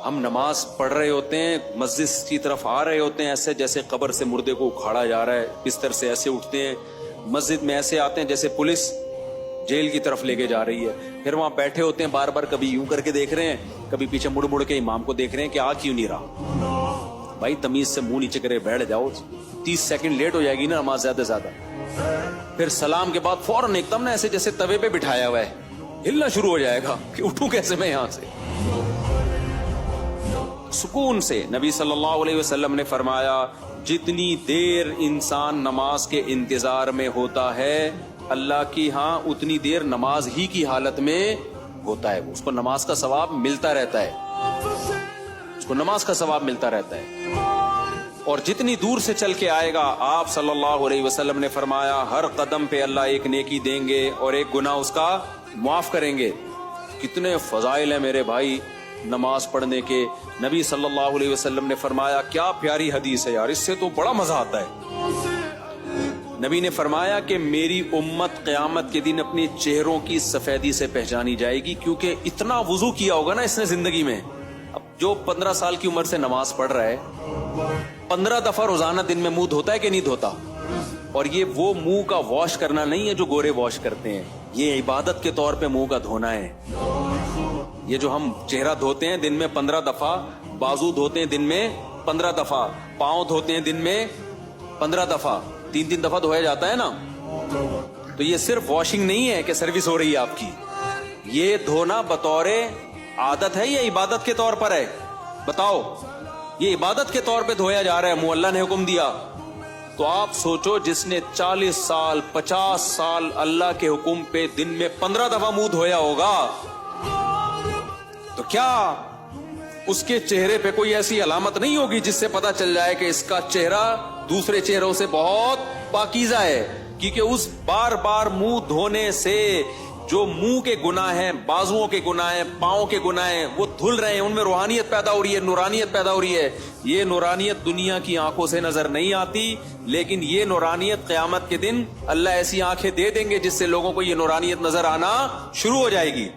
ہم نماز پڑھ رہے ہوتے ہیں، مسجد کی طرف آ رہے ہوتے ہیں ایسے جیسے قبر سے مردے کو اکھاڑا جا رہا ہے، بستر سے ایسے اٹھتے ہیں، مسجد میں ایسے آتے ہیں جیسے پولیس جیل کی طرف لے کے جا رہی ہے، پھر وہاں بیٹھے ہوتے ہیں بار بار کبھی یوں کر کے دیکھ رہے ہیں، کبھی پیچھے مڑ مڑ کے امام کو دیکھ رہے ہیں کہ آ کیوں نہیں رہا۔ بھائی تمیز سے منہ نیچے کرے بیٹھ جاؤ، 30 سیکنڈ لیٹ ہو جائے گی نا نماز زیادہ زیادہ، پھر سلام کے بعد فوراً ایک دم نا ایسے جیسے توے پہ بٹھایا ہوا ہے، ہلنا شروع ہو جائے گا کہ اٹھوں کیسے میں یہاں سے۔ سکون سے نبی صلی اللہ علیہ وسلم نے فرمایا جتنی دیر انسان نماز کے انتظار میں ہوتا ہے اللہ کی ہاں اتنی دیر نماز ہی کی حالت میں ہوتا ہے، اس کو نماز کا ثواب ملتا رہتا ہے، اس کو نماز کا ثواب ملتا رہتا ہے۔ اور جتنی دور سے چل کے آئے گا، آپ صلی اللہ علیہ وسلم نے فرمایا ہر قدم پہ اللہ ایک نیکی دیں گے اور ایک گناہ اس کا معاف کریں گے۔ کتنے فضائل ہیں میرے بھائی نماز پڑھنے کے۔ نبی صلی اللہ علیہ وسلم نے فرمایا، کیا پیاری حدیث ہے یار، اس سے تو بڑا مزہ آتا ہے۔ نبی نے فرمایا کہ میری امت قیامت کے دن اپنے چہروں کی سفیدی سے پہچانی جائے گی، کیونکہ اتنا وضو کیا ہوگا نا اس نے زندگی میں۔ اب جو 15 سال کی عمر سے نماز پڑھ رہا ہے، 15 دفعہ روزانہ دن میں منہ دھوتا ہے کہ نہیں دھوتا؟ اور یہ وہ منہ کا واش کرنا نہیں ہے جو گورے واش کرتے ہیں، یہ عبادت کے طور پہ منہ کا دھونا ہے۔ یہ جو ہم چہرہ دھوتے ہیں دن میں 15 دفعہ، بازو دھوتے ہیں دن میں 15 دفعہ، پاؤں دھوتے ہیں دن میں 15 دفعہ، 3 دفعہ دھویا جاتا ہے نا، تو یہ صرف واشنگ نہیں ہے کہ سروس ہو رہی ہے آپ کی، یہ دھونا بطور عادت ہے یا عبادت کے طور پر ہے؟ بتاؤ، یہ عبادت کے طور پہ دھویا جا رہا ہے، منہ اللہ نے حکم دیا۔ تو آپ سوچو جس نے 40 سال 50 سال اللہ کے حکم پہ دن میں 15 دفعہ منہ دھویا ہوگا، تو کیا اس کے چہرے پہ کوئی ایسی علامت نہیں ہوگی جس سے پتا چل جائے کہ اس کا چہرہ دوسرے چہروں سے بہت پاکیزہ ہے؟ کیونکہ اس بار بار منہ دھونے سے جو منہ کے گناہ ہیں، بازوؤں کے گناہ ہیں، پاؤں کے گناہ ہیں، وہ دھل رہے ہیں، ان میں روحانیت پیدا ہو رہی ہے، نورانیت پیدا ہو رہی ہے۔ یہ نورانیت دنیا کی آنکھوں سے نظر نہیں آتی، لیکن یہ نورانیت قیامت کے دن اللہ ایسی آنکھیں دے دیں گے جس سے لوگوں کو یہ نورانیت نظر آنا شروع ہو جائے گی۔